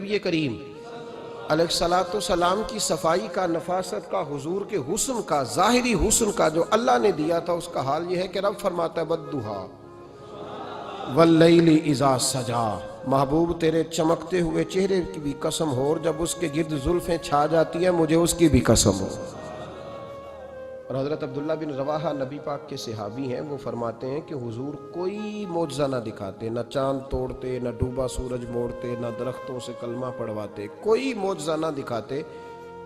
نبی کریم علیہ الصلوۃ والسلام کی صفائی کا، نفاست کا، حضور کے حسن کا، ظاہری حسن کا جو اللہ نے دیا تھا، اس کا حال یہ ہے کہ رب فرماتا ہے وَالضُّحَىٰ وَاللَّيْلِ إِذَا سَجَىٰ، محبوب تیرے چمکتے ہوئے چہرے کی بھی قسم ہو، اور جب اس کے گرد زلفیں چھا جاتی ہیں مجھے اس کی بھی قسم ہو۔ اور حضرت عبداللہ بن رواحہ نبی پاک کے صحابی ہیں، وہ فرماتے ہیں کہ حضور کوئی معجزہ نہ دکھاتے، نہ چاند توڑتے، نہ ڈوبا سورج موڑتے، نہ درختوں سے کلمہ پڑھواتے، کوئی معجزہ نہ دکھاتے،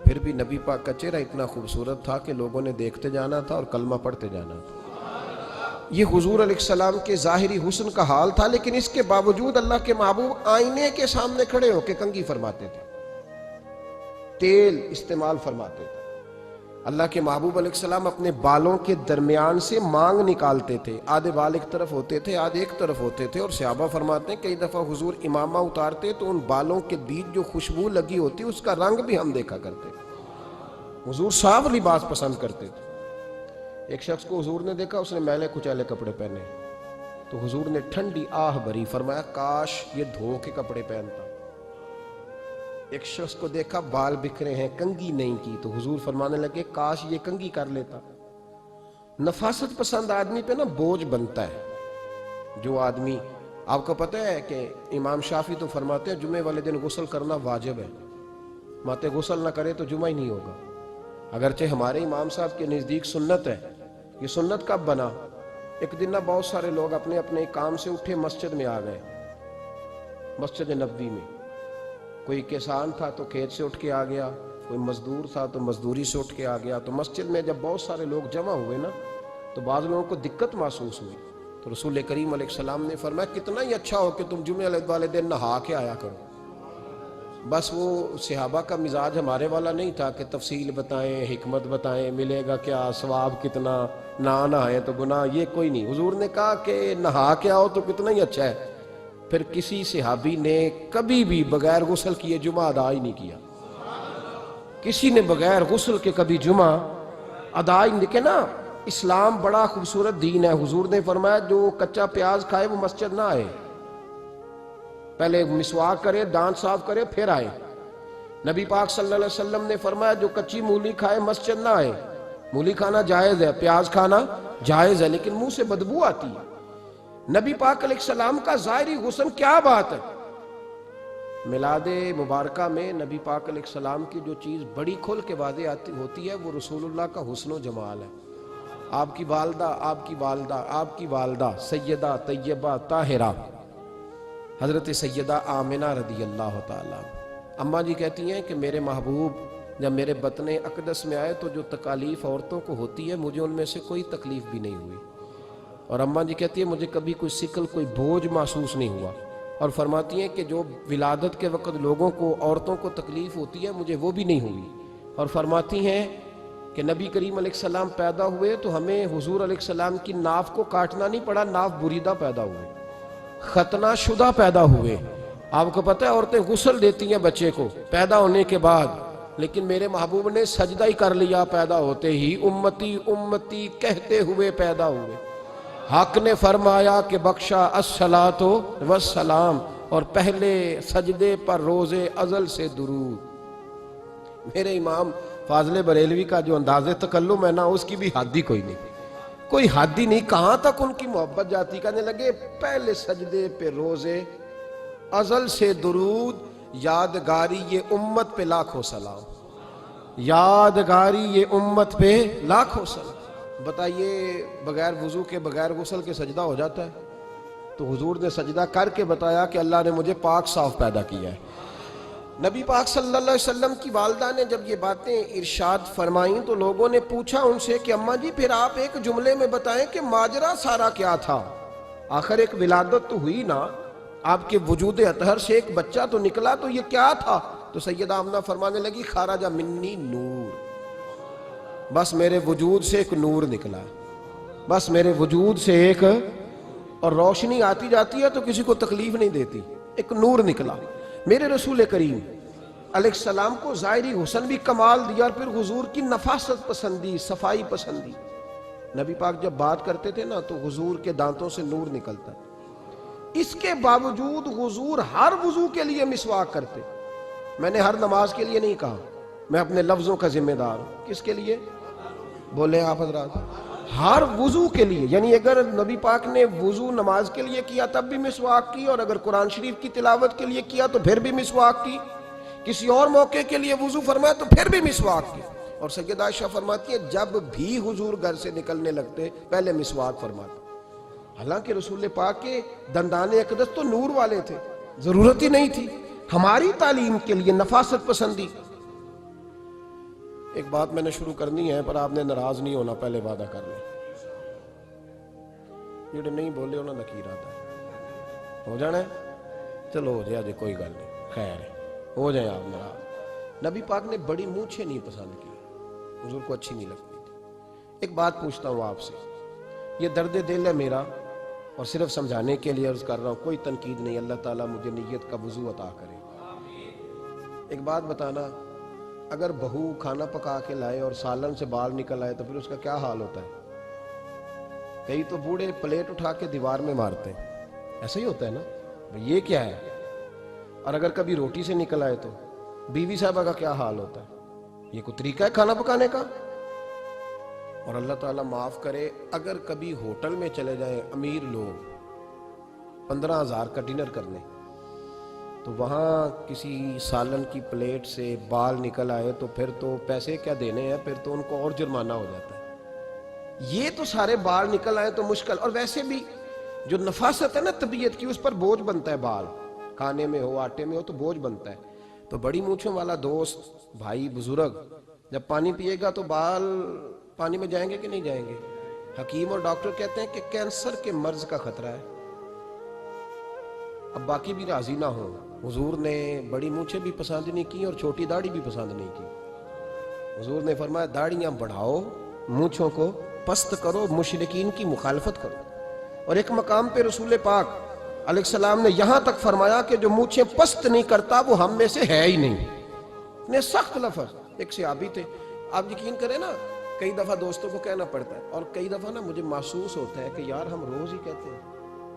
پھر بھی نبی پاک کا چہرہ اتنا خوبصورت تھا کہ لوگوں نے دیکھتے جانا تھا اور کلمہ پڑھتے جانا تھا۔ یہ حضور علیہ السلام کے ظاہری حسن کا حال تھا، لیکن اس کے باوجود اللہ کے محبوب آئینے کے سامنے کھڑے ہو کے کنگھی فرماتے تھے، تیل استعمال فرماتے تھے۔ اللہ کے محبوب علیہ السلام اپنے بالوں کے درمیان سے مانگ نکالتے تھے، آدھے بال ایک طرف ہوتے تھے، آدھے ایک طرف ہوتے تھے، اور صحابہ فرماتے ہیں کئی دفعہ حضور امامہ اتارتے تو ان بالوں کے بیچ جو خوشبو لگی ہوتی اس کا رنگ بھی ہم دیکھا کرتے۔ حضور صاف لباس پسند کرتے تھے۔ ایک شخص کو حضور نے دیکھا، اس نے میلے کچیلے کپڑے پہنے، تو حضور نے ٹھنڈی آہ بھری، فرمایا کاش یہ دھو کے کپڑے پہنتا۔ ایک شخص کو دیکھا بال بکھرے ہیں، کنگھی نہیں کی، تو حضور فرمانے لگے کاش یہ کنگھی کر لیتا۔ نفاست پسند آدمی پہ نا بوجھ بنتا ہے۔ جو آدمی، آپ کو پتہ ہے کہ امام شافعی تو فرماتے ہیں جمعے والے دن غسل کرنا واجب ہے، ماتے غسل نہ کرے تو جمعہ ہی نہیں ہوگا۔ اگرچہ ہمارے امام صاحب کے نزدیک سنت ہے۔ یہ سنت کب بنا؟ ایک دن نہ بہت سارے لوگ اپنے اپنے کام سے اٹھے مسجد میں آ گئے، مسجد نبوی میں۔ کوئی کسان تھا تو کھیت سے اٹھ کے آ گیا، کوئی مزدور تھا تو مزدوری سے اٹھ کے آ گیا۔ تو مسجد میں جب بہت سارے لوگ جمع ہوئے نا، تو بعض لوگوں کو دقت محسوس ہوئی، تو رسول کریم علیہ السلام نے فرمایا کتنا ہی اچھا ہو کہ تم جمعے والے دن نہا کے آیا کرو۔ بس وہ صحابہ کا مزاج ہمارے والا نہیں تھا کہ تفصیل بتائیں، حکمت بتائیں، ملے گا کیا، ثواب کتنا، نہ نہائیں تو گناہ، یہ کوئی نہیں۔ حضور نے کہا کہ نہا کے آؤ تو کتنا ہی اچھا ہے۔ پھر کسی صحابی نے کبھی بھی بغیر غسل کیے جمعہ ادا ہی نہیں کیا۔ کسی نے بغیر غسل کے کبھی جمعہ ادا ہی نہیں کیا نا۔ اسلام بڑا خوبصورت دین ہے۔ حضور نے فرمایا جو کچا پیاز کھائے وہ مسجد نہ آئے، پہلے مسواک کرے، دانت صاف کرے، پھر آئے۔ نبی پاک صلی اللہ علیہ وسلم نے فرمایا جو کچی مولی کھائے مسجد نہ آئے۔ مولی کھانا جائز ہے، پیاز کھانا جائز ہے، لیکن منہ سے بدبو آتی ہے۔ نبی پاک علیہ السلام کا ظاہری حسن کیا بات ہے۔ میلاد مبارکہ میں نبی پاک علیہ السلام کی جو چیز بڑی کھل کے واضح ہوتی ہے وہ رسول اللہ کا حسن و جمال ہے۔ آپ کی والدہ سیدہ طیبہ طاہرہ حضرت سیدہ آمنہ رضی اللہ تعالیٰ، اماں جی کہتی ہیں کہ میرے محبوب جب میرے بطن اقدس میں آئے تو جو تکالیف عورتوں کو ہوتی ہے مجھے ان میں سے کوئی تکلیف بھی نہیں ہوئی، اور اماں جی کہتی ہیں مجھے کبھی کوئی ثقل، کوئی بوجھ محسوس نہیں ہوا، اور فرماتی ہیں کہ جو ولادت کے وقت لوگوں کو، عورتوں کو تکلیف ہوتی ہے مجھے وہ بھی نہیں ہوئی، اور فرماتی ہیں کہ نبی کریم علیہ السلام پیدا ہوئے تو ہمیں حضور علیہ السلام کی ناف کو کاٹنا نہیں پڑا، ناف بریدہ پیدا ہوئے، ختنہ شدہ پیدا ہوئے۔ آپ کو پتہ ہے عورتیں غسل دیتی ہیں بچے کو پیدا ہونے کے بعد، لیکن میرے محبوب نے سجدہ ہی کر لیا پیدا ہوتے ہی، امتی امتی کہتے ہوئے پیدا ہوئے۔ حق نے فرمایا کہ بخشا الصلاۃ والسلام، اور پہلے سجدے پر روز ازل سے درود۔ میرے امام فاضل بریلوی کا جو انداز تکلم ہے نا، اس کی بھی حد ہی کوئی نہیں، کوئی حد ہی نہیں، کہاں تک ان کی محبت جاتی۔ کہنے لگے پہلے سجدے پہ روز ازل سے درود، یادگاری یہ امت پہ لاکھوں سلام، یادگاری یہ امت پہ لاکھوں سلام۔ بتائیے بغیر وضو کے، بغیر غسل کے سجدہ ہو جاتا ہے؟ تو حضور نے سجدہ کر کے بتایا کہ اللہ نے مجھے پاک صاف پیدا کیا ہے۔ نبی پاک صلی اللہ علیہ وسلم کی والدہ نے جب یہ باتیں ارشاد فرمائیں تو لوگوں نے پوچھا ان سے کہ اماں جی پھر آپ ایک جملے میں بتائیں کہ ماجرا سارا کیا تھا، آخر ایک ولادت تو ہوئی نا، آپ کے وجود اطہر سے ایک بچہ تو نکلا، تو یہ کیا تھا؟ تو سیدہ آمنہ فرمانے لگی خارج منی نور، بس میرے وجود سے ایک نور نکلا، بس میرے وجود سے ایک، اور روشنی آتی جاتی ہے تو کسی کو تکلیف نہیں دیتی، ایک نور نکلا۔ میرے رسول کریم علیہ السلام کو ظاہری حسن بھی کمال دیا، اور پھر حضور کی نفاست پسندی، صفائی پسندی۔ نبی پاک جب بات کرتے تھے نا تو حضور کے دانتوں سے نور نکلتا، اس کے باوجود حضور ہر وضو کے لیے مسواک کرتے، میں نے ہر نماز کے لیے نہیں کہا، میں اپنے لفظوں کا ذمہ دار ہوں۔ کس کے لیے بولے آپ حضرات؟ ہر وضو کے لیے، یعنی اگر نبی پاک نے وضو نماز کے لیے کیا تب بھی مسواک کی، اور اگر قرآن شریف کی تلاوت کے لیے کیا تو پھر بھی مسواک کی، کسی اور موقع کے لیے وضو فرمایا تو پھر بھی مسواک کی۔ اور سیدہ عائشہ فرماتی ہے جب بھی حضور گھر سے نکلنے لگتے پہلے مسواک فرماتے۔ حالانکہ رسول پاک کے دندان اقدس تو نور والے تھے، ضرورت ہی نہیں تھی، ہماری تعلیم کے لیے نفاست پسندی۔ ایک بات میں نے شروع کرنی ہے پر آپ نے ناراض نہیں ہونا، پہلے وعدہ کر لیں، جڑے نہیں بولے انہوں نے نکیر آتا ہے، ہو جانا ہے، چلو ہو جائے، کوئی گل نہیں، خیر ہے، ہو جائیں آپ ناراض۔ نبی پاک نے بڑی مونچھیں نہیں پسند کی، حضور کو اچھی نہیں لگتی تھی۔ ایک بات پوچھتا ہوں آپ سے، یہ درد دل ہے میرا اور صرف سمجھانے کے لیے عرض کر رہا ہوں، کوئی تنقید نہیں، اللہ تعالیٰ مجھے نیت کا وضو عطا کرے۔ ایک بات بتانا، اگر بہو کھانا پکا کے لائے اور سالن سے بال نکل آئے تو پھر اس کا کیا حال ہوتا ہے؟ کئی تو بوڑھے پلیٹ اٹھا کے دیوار میں مارتے ہیں، ایسا ہی ہوتا ہے نا، یہ کیا ہے؟ اور اگر کبھی روٹی سے نکل آئے تو بیوی صاحبہ کا کیا حال ہوتا ہے؟ یہ کوئی طریقہ ہے کھانا پکانے کا؟ اور اللہ تعالیٰ معاف کرے، اگر کبھی ہوٹل میں چلے جائیں امیر لوگ 15,000 کا ڈنر کرنے، تو وہاں کسی سالن کی پلیٹ سے بال نکل آئے تو پھر تو پیسے کیا دینے ہیں، پھر تو ان کو اور جرمانہ ہو جاتا ہے۔ یہ تو سارے بال نکل آئے تو مشکل، اور ویسے بھی جو نفاست ہے نا طبیعت کی، اس پر بوجھ بنتا ہے، بال کھانے میں ہو آٹے میں ہو تو بوجھ بنتا ہے۔ تو بڑی مونچھوں والا دوست بھائی بزرگ جب پانی پیے گا تو بال پانی میں جائیں گے کہ نہیں جائیں گے؟ حکیم اور ڈاکٹر کہتے ہیں کہ کینسر کے مرض کا خطرہ ہے۔ اب باقی بھی راضی نہ ہوں، حضور نے بڑی مونچھیں بھی پسند نہیں کی اور چھوٹی داڑھی بھی پسند نہیں کی۔ حضور نے فرمایا داڑھیاں بڑھاؤ، مونچھوں کو پست کرو، مشرکین کی مخالفت کرو۔ اور ایک مقام پہ رسول پاک علیہ السلام نے یہاں تک فرمایا کہ جو مونچھیں پست نہیں کرتا وہ ہم میں سے ہے ہی نہیں۔ اتنے سخت لفظ۔ ایک صحابی تھے، آپ یقین کریں نا، کئی دفعہ دوستوں کو کہنا پڑتا ہے، اور کئی دفعہ نا مجھے محسوس ہوتا ہے کہ یار ہم روز ہی کہتے ہیں،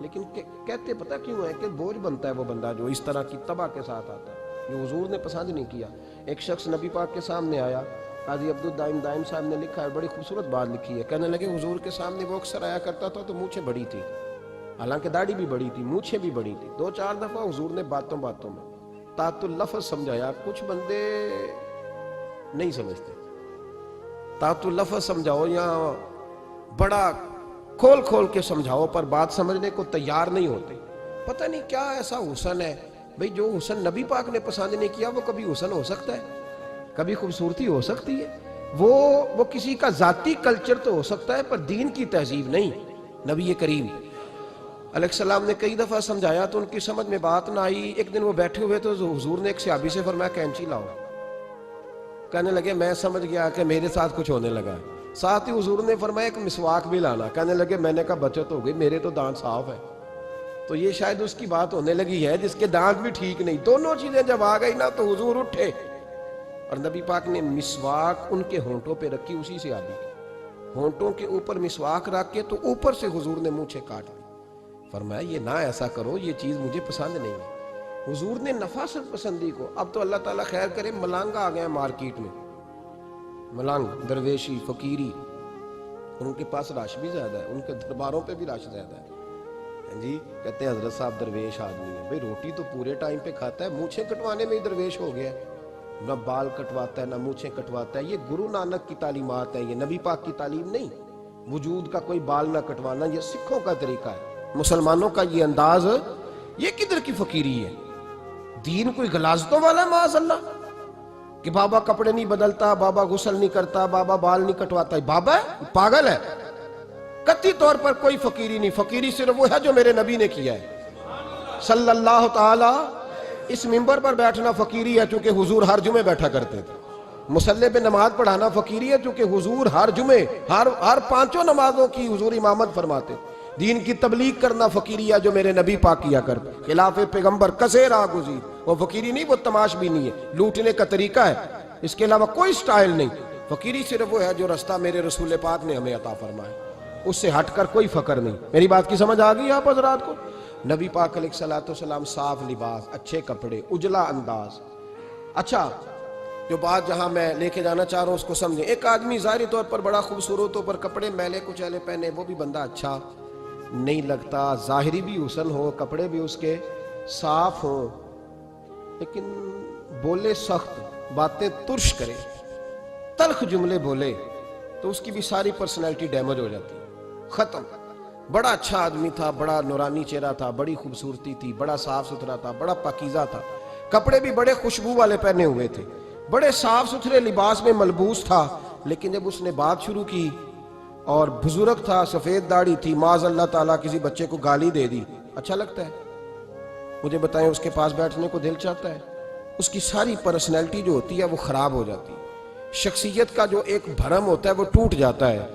لیکن کہتے پتہ کیوں ہے کہ بوجھ بنتا ہے وہ بندہ جو اس طرح کی تباہ کے ساتھ آتا ہے، جو حضور نے پسند نہیں کیا۔ ایک شخص نبی پاک کے سامنے آیا، قاضی عبدالدائم دائم صاحب نے لکھا ہے، بڑی خوبصورت بات لکھی ہے، کہنے لگے حضور کے سامنے وہ اکثر آیا کرتا تھا تو مونچھیں بڑی تھی، حالانکہ داڑھی بھی بڑی تھی، مونچھیں بھی بڑی تھی۔ 2-4 دفعہ حضور نے باتوں باتوں میں تات اللفظ سمجھایا۔ کچھ بندے نہیں سمجھتے، تات اللفظ سمجھاؤ یا بڑا کھول کھول کے سمجھاؤ پر بات سمجھنے کو تیار نہیں ہوتے۔ پتہ نہیں کیا ایسا حسن ہے بھئی، جو حسن نبی پاک نے پسند نہیں کیا وہ کبھی حسن ہو سکتا ہے، کبھی خوبصورتی ہو سکتی ہے، وہ کسی کا ذاتی کلچر تو ہو سکتا ہے پر دین کی تہذیب نہیں۔ نبی کریم علیہ السلام نے کئی دفعہ سمجھایا تو ان کی سمجھ میں بات نہ آئی۔ ایک دن وہ بیٹھے ہوئے تو حضور نے ایک صحابی سے فرمایا کینچی لاؤ۔ کہنے لگے میں سمجھ گیا کہ میرے ساتھ کچھ ہونے لگا ہے۔ ساتھ ہی حضور نے فرمایا ایک مسواک بھی لانا۔ کہنے لگے میں نے کہا بچت ہو گئی، میرے تو دانت صاف ہے۔ تو یہ شاید اس کی بات ہونے لگی ہے جس کے دانت بھی ٹھیک نہیں۔ دونوں چیزیں جب آ گئی نا تو حضور اٹھے اور نبی پاک نے مسواک ان کے ہونٹوں پہ رکھی، اسی سے آبی کی ہونٹوں کے اوپر مسواک رکھ کے تو اوپر سے حضور نے مونچھیں کاٹ دی۔ فرمایا یہ نہ ایسا کرو، یہ چیز مجھے پسند نہیں ہے۔ حضور نے نفاست پسندی کو، اب تو اللہ تعالیٰ خیر کرے ملانگ آ گئے مارکیٹ میں، ملانگ درویشی فقیری، اور ان کے پاس رش بھی زیادہ ہے، ان کے درباروں پہ بھی رش زیادہ ہے جی۔ کہتے ہیں حضرت صاحب درویش آدمی ہے، بھئی روٹی تو پورے ٹائم پہ کھاتا ہے، مونچھیں کٹوانے میں ہی درویش ہو گیا ہے، نہ بال کٹواتا ہے نہ مونچھیں کٹواتا ہے۔ یہ گرو نانک کی تعلیمات ہیں، یہ نبی پاک کی تعلیم نہیں۔ وجود کا کوئی بال نہ کٹوانا یہ سکھوں کا طریقہ ہے، مسلمانوں کا یہ انداز، یہ کدھر کی فقیری ہے؟ دین کوئی غلاظتوں والا ہے معاذ اللہ، کہ بابا کپڑے نہیں بدلتا، بابا غسل نہیں کرتا، بابا بال نہیں کٹواتا۔ بابا ہے پاگل ہے، قطعی طور پر کوئی فقیری نہیں۔ فقیری صرف وہ ہے جو میرے نبی نے کیا ہے صلی اللہ تعالی۔ اس منبر پر بیٹھنا فقیری ہے چونکہ حضور ہر جمعے بیٹھا کرتے تھے۔ مصلی پہ نماز پڑھانا فقیری ہے چونکہ حضور ہر جمعے ہر 5 نمازوں کی حضور امامت فرماتے۔ دین کی تبلیغ کرنا فقیری ہے جو میرے نبی پاک کیا کرتے، خلاف پیغمبر کسے راہ گزیر۔ وہ فقیری نہیں، وہ تماش بھی نہیں ہے، لوٹنے کا طریقہ ہے، اس کے علاوہ کوئی سٹائل نہیں۔ فقیری صرف وہ ہے جو رستہ میرے رسول پاک نے ہمیں عطا فرمایا، اس سے ہٹ کر کوئی فقر نہیں۔ میری بات کی سمجھ آ گئی آپ حضرات کو؟ نبی پاک علیہ السلام صاف لباس، اچھے کپڑے، اجلا انداز، اچھا جو بات جہاں میں لے کے جانا چاہ رہا ہوں اس کو سمجھیں. ایک آدمی ظاہری طور پر بڑا خوبصورت ہو پر کپڑے میلے کچیلے پہنے، وہ بھی بندہ اچھا نہیں لگتا. ظاہری بھی حسن ہو، کپڑے بھی اس کے صاف ہوں، لیکن بولے سخت، باتیں ترش کرے، تلخ جملے بولے، تو اس کی بھی ساری پرسنالٹی ڈیمیج ہو جاتی ہے، ختم. بڑا اچھا آدمی تھا، بڑا نورانی چہرہ تھا، بڑی خوبصورتی تھی، بڑا صاف ستھرا تھا، بڑا پاکیزہ تھا، کپڑے بھی بڑے خوشبو والے پہنے ہوئے تھے، بڑے صاف ستھرے لباس میں ملبوس تھا. لیکن جب اس نے بات شروع کی اور بزرگ تھا، سفید داڑھی تھی، معاذ اللہ تعالیٰ کسی بچے کو گالی دے دی، اچھا لگتا ہے؟ مجھے بتائیں اس کے پاس بیٹھنے کو دل چاہتا ہے؟ اس کی ساری پرسنالٹی جو ہوتی ہے وہ خراب ہو جاتی ہے، شخصیت کا جو ایک بھرم ہوتا ہے وہ ٹوٹ جاتا ہے.